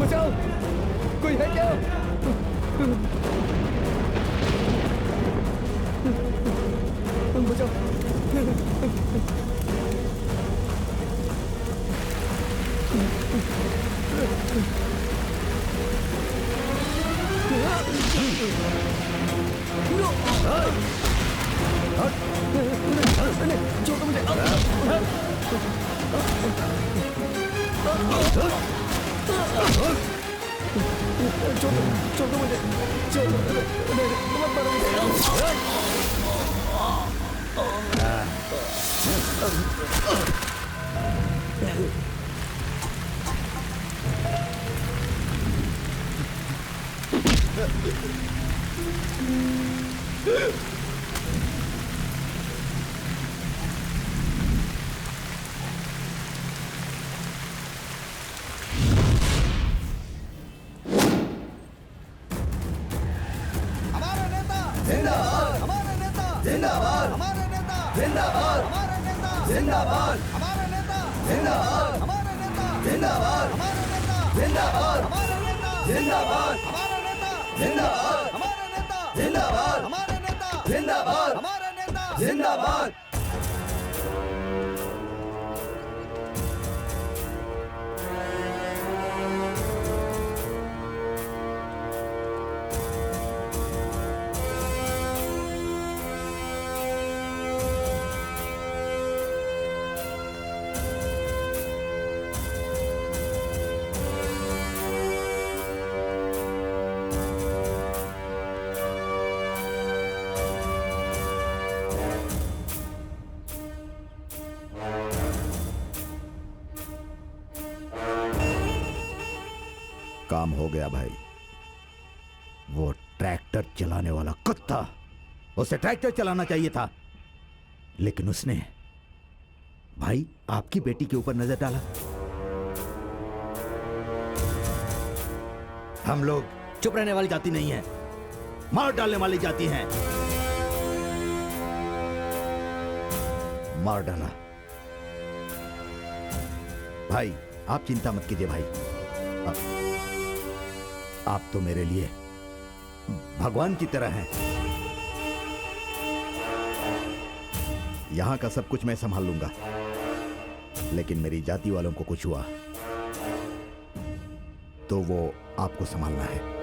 बचाओ, कोई है क्या? बचाओ। छोड़ो मुझे। छोड़ो मुझे, छोड़ो, मत मारो मुझे। जिंदाबाद हमारे नेता, जिंदाबाद हमारे नेता, जिंदाबाद हमारे नेता, जिंदाबाद हमारे नेता, जिंदाबाद हमारे नेता, जिंदाबाद हमारे नेता, जिंदाबाद हमारे नेता, जिंदाबाद हमारे नेता, जिंदाबाद हमारे नेता, जिंदाबाद हमारे नेता, जिंदाबाद। काम हो गया भाई। वो ट्रैक्टर चलाने वाला कुत्ता, उसे ट्रैक्टर चलाना चाहिए था, लेकिन उसने भाई आपकी बेटी के ऊपर नजर डाला। हम लोग चुप रहने वाली जाति नहीं है, मार डालने वाली जाति हैं। मार डाला। भाई आप चिंता मत कीजिए भाई, आप तो मेरे लिए भगवान की तरह हैं। यहां का सब कुछ मैं संभाल लूंगा, लेकिन मेरी जाति वालों को कुछ हुआ तो वो आपको संभालना है।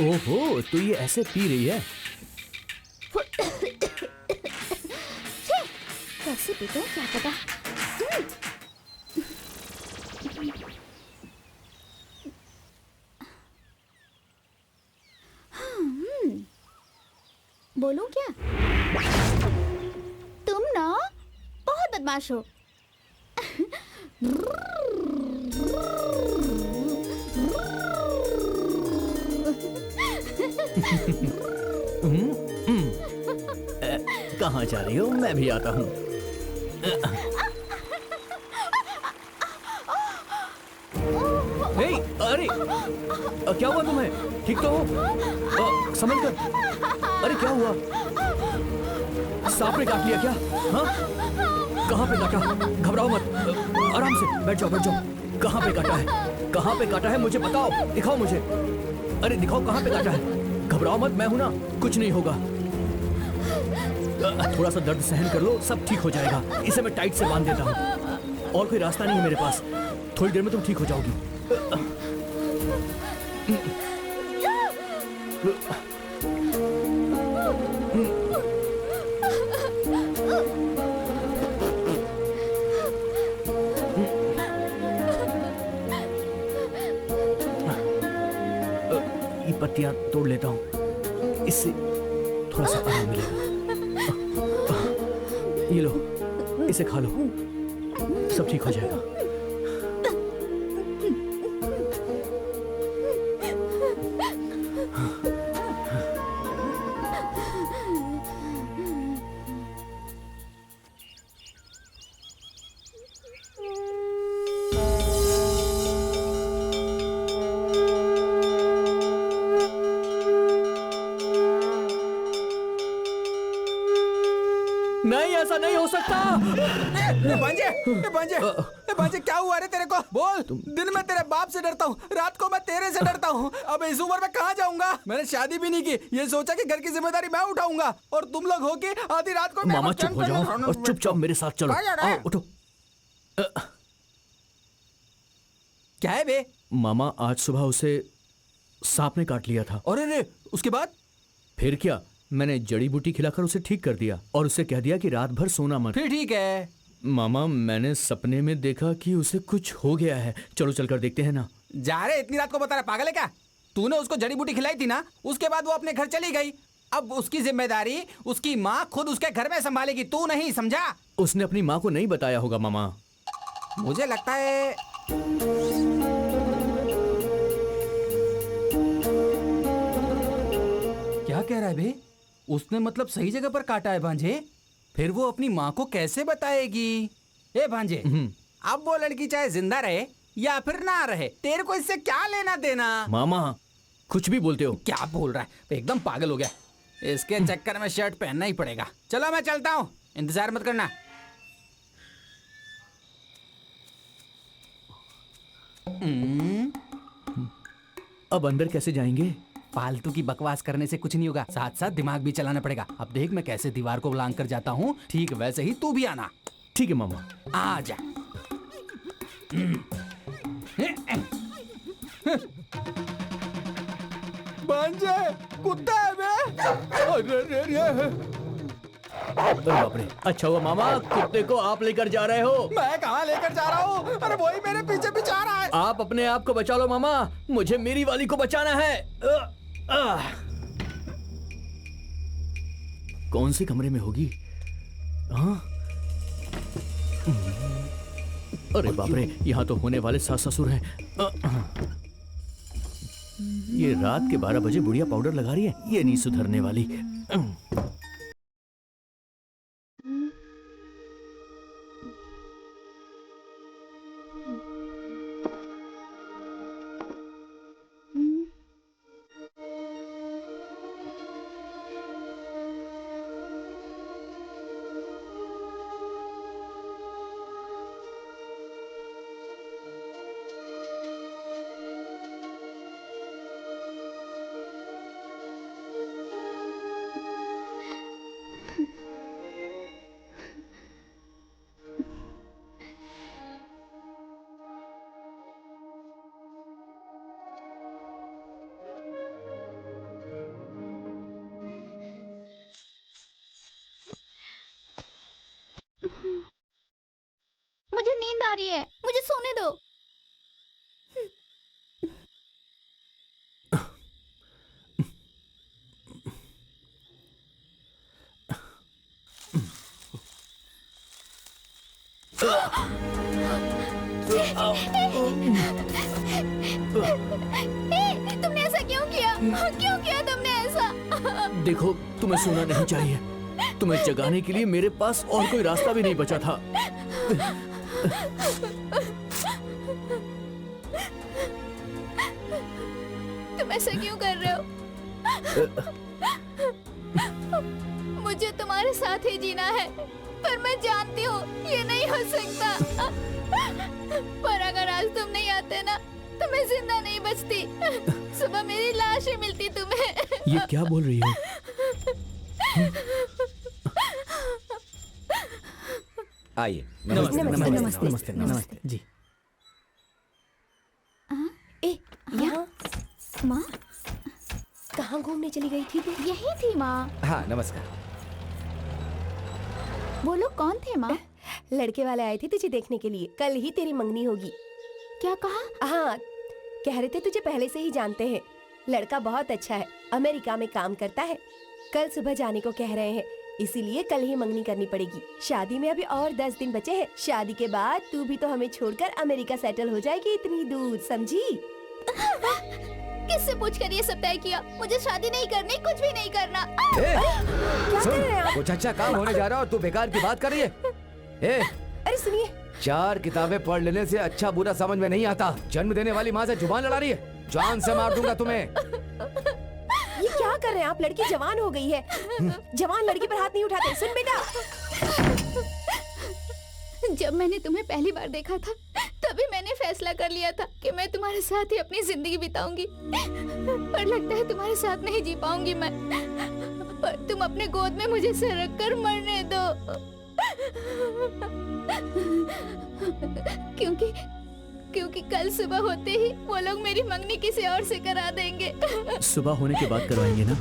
ओहो, तो ये ऐसे पी रही है? कैसे पीते हैं क्या पता। बोलूं क्या? तुम ना बहुत बदमाश हो। कहाँ जा रही हो? मैं भी आता हूँ। अरे क्या हुआ तुम्हें? ठीक तो हो? समझ कर। अरे क्या हुआ? सांप ने काट लिया क्या? हाँ? कहाँ पे काटा? घबराओ मत, आराम से बैठ जाओ, बैठ जाओ। कहाँ पे काटा है? कहाँ पे काटा है मुझे बताओ, दिखाओ मुझे। अरे दिखाओ कहाँ पे काटा है। घबराओ मत, मैं हूं ना, कुछ नहीं होगा। थोड़ा सा दर्द सहन कर लो, सब ठीक हो जाएगा। इसे मैं टाइट से बांध देता हूँ, और कोई रास्ता नहीं है मेरे पास। थोड़ी देर में तुम ठीक हो जाओगी। ये पत्तियां तोड़ लेता हूँ, इससे थोड़ा सा आराम मिलेगा। ये लो, इसे खा लो, सब ठीक हो जाएगा। ऐसा नहीं हो सकता। भांजे क्या हुआ रे तेरे को? बोल। दिन में तेरे बाप से डरता हूँ, रात को मैं तेरे से डरता हूँ। अब इस उम्र में कहाँ जाऊंगा? मैंने शादी भी नहीं की, ये सोचा कि घर की जिम्मेदारी मैं उठाऊंगा, और तुम लोग हो के आधी रात को मामा चुप हो जाओ और चुपचाप मेरे साथ चलो। आओ उठो। क्या है बे? मामा आज सुबह उसे सांप ने काट लिया था। और रे उसके बाद? फिर क्या, मैंने जड़ी बूटी खिलाकर उसे ठीक कर दिया और उसे कह दिया कि रात भर सोना मत। फिर ठीक है। मामा मैंने सपने में देखा कि उसे कुछ हो गया है। चलो चलकर देखते हैं ना। जा रहे, इतनी रात को बता रहा, पागल है क्या? तूने उसको जड़ी बूटी खिलाई थी ना, उसके बाद वो अपने घर चली गई। अब उसकी जिम्मेदारी उसकी माँ खुद उसके घर में संभालेगी, तू नहीं समझा? उसने अपनी माँ को नहीं बताया होगा मामा। मुझे लगता है क्या कह रहा है बे? उसने मतलब सही जगह पर काटा है भांजे। फिर वो अपनी माँ को कैसे बताएगी? ए भांजे, अब वो लड़की चाहे जिंदा रहे या फिर ना रहे, तेरे को इससे क्या लेना देना? मामा कुछ भी बोलते हो। क्या बोल रहा है? एकदम पागल हो गया। इसके चक्कर में शर्ट पहनना ही पड़ेगा। चलो मैं चलता हूँ, इंतजार मत करना। अब अंदर कैसे जाएंगे? फालतू की बकवास करने से कुछ नहीं होगा, साथ साथ दिमाग भी चलाना पड़ेगा। अब देख मैं कैसे दीवार को लांग कर जाता हूँ, ठीक वैसे ही तू भी आना। ठीक है मामा। आ जा। भांजे, कुत्ता है बे? अरे बाप रे, अच्छा हुआ मामा कुत्ते को आप लेकर जा रहे हो। मैं कहाँ लेकर जा रहा हूँ? अरे वही मेरे पीछे पीछे आ रहा है। आप अपने आप को बचा लो मामा, मुझे मेरी वाली को बचाना है। कौन से कमरे में होगी? हाँ? अरे बाप रे, यहाँ तो होने वाले सास ससुर हैं। ये रात के 12 बजे बुढ़िया पाउडर लगा रही है, ये नहीं सुधरने वाली। मुझे नींद आ रही है, मुझे सोने दो। तुमने ऐसा क्यों किया? क्यों किया तुमने ऐसा? देखो तुम्हें सोना नहीं चाहिए, तुम्हें जगाने के लिए मेरे पास और कोई रास्ता भी नहीं बचा था। तुम ऐसा क्यों कर रहे हो? मुझे तुम्हारे साथ ही जीना है, पर मैं जानती हूँ ये नहीं हो सकता। पर अगर आज तुम नहीं आते ना, तो मैं जिंदा नहीं बचती। सुबह मेरी लाश ही मिलती तुम्हें। ये क्या बोल रही हो? आइए। नमस्ते जी। ए, यहाँ माँ कहाँ घूमने चली गई थी तू? यही थी माँ। हाँ नमस्कार। वो लोग कौन थे माँ? लड़के वाले आए थे तुझे देखने के लिए, कल ही तेरी मंगनी होगी। क्या कहा? हाँ, कह रहे थे तुझे पहले से ही जानते हैं। लड़का बहुत अच्छा है, अमेरिका में काम करता है। कल सुबह जाने को कह रहे हैं, इसीलिए कल ही मंगनी करनी पड़ेगी। शादी में अभी और 10 दिन बचे हैं। शादी के बाद तू भी तो हमें छोड़कर अमेरिका सेटल हो जाएगी इतनी दूर, समझी? किससे पूछकर ये सब तय किया? मुझे शादी नहीं करनी, कुछ भी नहीं करना। क्या कर रहे हैं आप? कुछ अच्छा काम होने जा रहा है और तू बेकार की बात कर रही है। अरे सुनिए, 4 किताबें पढ़ लेने से अच्छा बुरा समझ में नहीं आता। जन्म देने वाली माँ से जुबान लड़ा रही है, जान से मार दूंगा तुम्हें। ये क्या कर रहे हैं आप? लड़की जवान हो गई है, जवान लड़की पर हाथ नहीं उठाते। सुन बेटा, जब मैंने तुम्हें पहली बार देखा था तभी मैंने फैसला कर लिया था कि मैं तुम्हारे साथ ही अपनी जिंदगी बिताऊंगी। पर लगता है तुम्हारे साथ नहीं जी पाऊंगी मैं। पर तुम अपने गोद में मुझे सरक कर मरने दो, क्योंकि कल सुबह होते ही वो लोग मेरी मंगनी किसी और से करा देंगे। सुबह होने के बाद करवाएंगे ना।